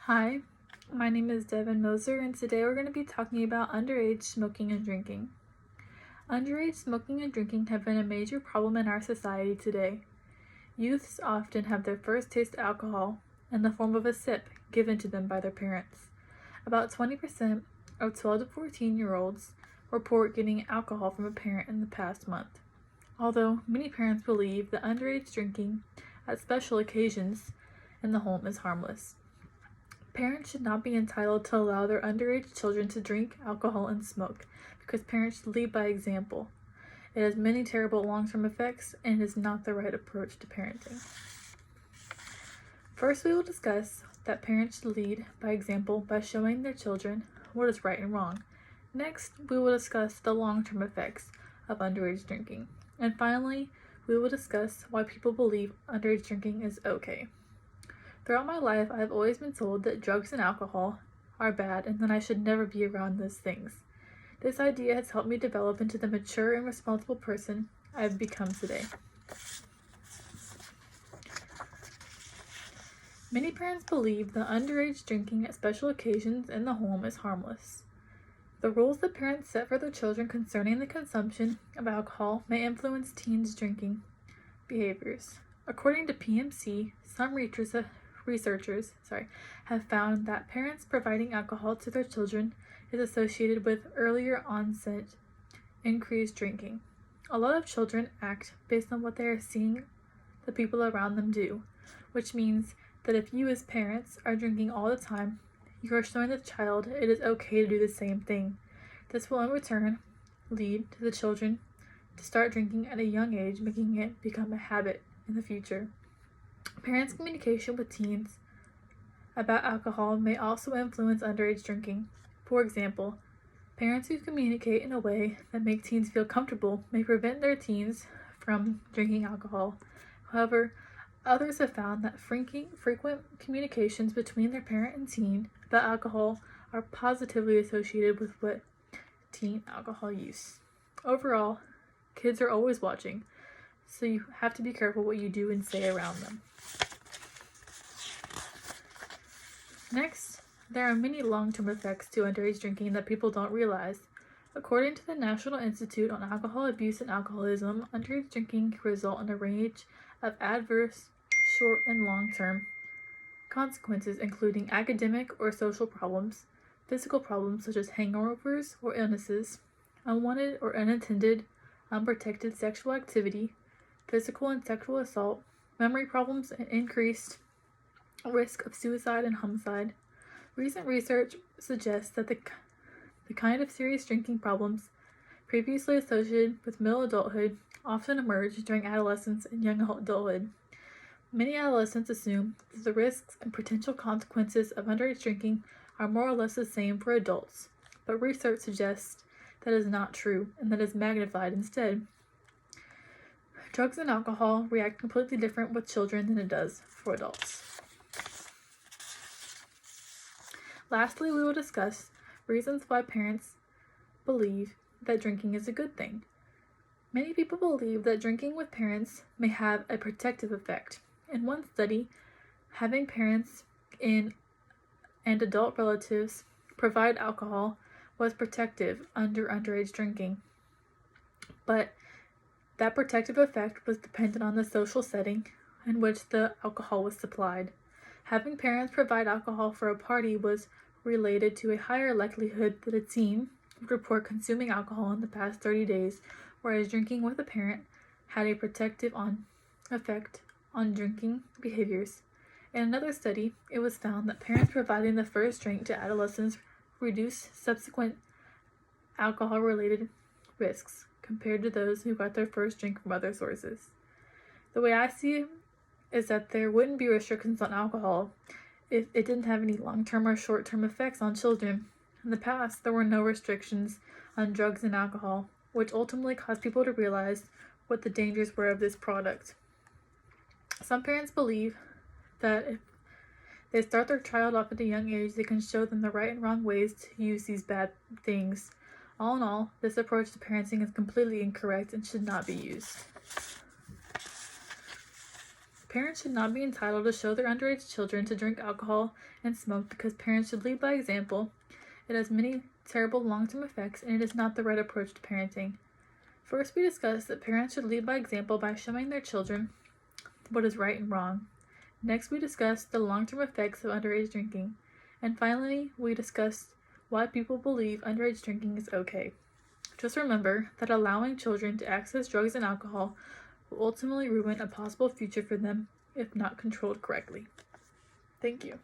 Hi, my name is Devin Moser, and today we're going to be talking about underage smoking and drinking. Underage smoking and drinking have been a major problem in our society today. Youths often have their first taste of alcohol in the form of a sip given to them by their parents. About 20% of 12 to 14-year-olds report getting alcohol from a parent in the past month. Although many parents believe that underage drinking at special occasions in the home is harmless. Parents should not be entitled to allow their underage children to drink alcohol and smoke, because parents should lead by example. It has many terrible long-term effects and is not the right approach to parenting. First, we will discuss that parents should lead by example by showing their children what is right and wrong. Next, we will discuss the long-term effects of underage drinking. And finally, we will discuss why people believe underage drinking is okay. Throughout my life, I have always been told that drugs and alcohol are bad and that I should never be around those things. This idea has helped me develop into the mature and responsible person I have become today. Many parents believe that underage drinking at special occasions in the home is harmless. The rules that parents set for their children concerning the consumption of alcohol may influence teens' drinking behaviors. According to PMC, some researchers have found that parents providing alcohol to their children is associated with earlier onset increased drinking. A lot of children act based on what they are seeing the people around them do, which means that if you as parents are drinking all the time, you are showing the child it is okay to do the same thing. This will in return lead to the children to start drinking at a young age, making it become a habit in the future. Parents' communication with teens about alcohol may also influence underage drinking. For example, parents who communicate in a way that makes teens feel comfortable may prevent their teens from drinking alcohol. However, others have found that frequent communications between their parent and teen about alcohol are positively associated with teen alcohol use. Overall, kids are always watching, so you have to be careful what you do and say around them. Next, there are many long-term effects to underage drinking that people don't realize. According to the National Institute on Alcohol Abuse and Alcoholism, underage drinking can result in a range of adverse, short and long-term consequences, including academic or social problems, physical problems such as hangovers or illnesses, unwanted or unintended, unprotected sexual activity, physical and sexual assault, memory problems, and increased risk of suicide and homicide. Recent research suggests that the kind of serious drinking problems previously associated with middle adulthood often emerge during adolescence and young adulthood. Many adolescents assume that the risks and potential consequences of underage drinking are more or less the same for adults, but research suggests that is not true and that is magnified instead. Drugs and alcohol react completely different with children than it does for adults. Lastly, we will discuss reasons why parents believe that drinking is a good thing. Many people believe that drinking with parents may have a protective effect. In one study, having parents and adult relatives provide alcohol was protective under underage drinking. But that protective effect was dependent on the social setting in which the alcohol was supplied. Having parents provide alcohol for a party was related to a higher likelihood that a teen would report consuming alcohol in the past 30 days, whereas drinking with a parent had a protective effect on drinking behaviors. In another study, it was found that parents providing the first drink to adolescents reduced subsequent alcohol-related risks compared to those who got their first drink from other sources. The way I see it is that there wouldn't be restrictions on alcohol if it didn't have any long-term or short-term effects on children. In the past, there were no restrictions on drugs and alcohol, which ultimately caused people to realize what the dangers were of this product. Some parents believe that if they start their child off at a young age, they can show them the right and wrong ways to use these bad things. All in all, this approach to parenting is completely incorrect and should not be used. Parents should not be entitled to show their underage children to drink alcohol and smoke because parents should lead by example. It has many terrible long-term effects, and it is not the right approach to parenting. First, we discussed that parents should lead by example by showing their children what is right and wrong. Next, we discussed the long-term effects of underage drinking. And finally, we discussed why people believe underage drinking is okay. Just remember that allowing children to access drugs and alcohol will ultimately ruin a possible future for them if not controlled correctly. Thank you.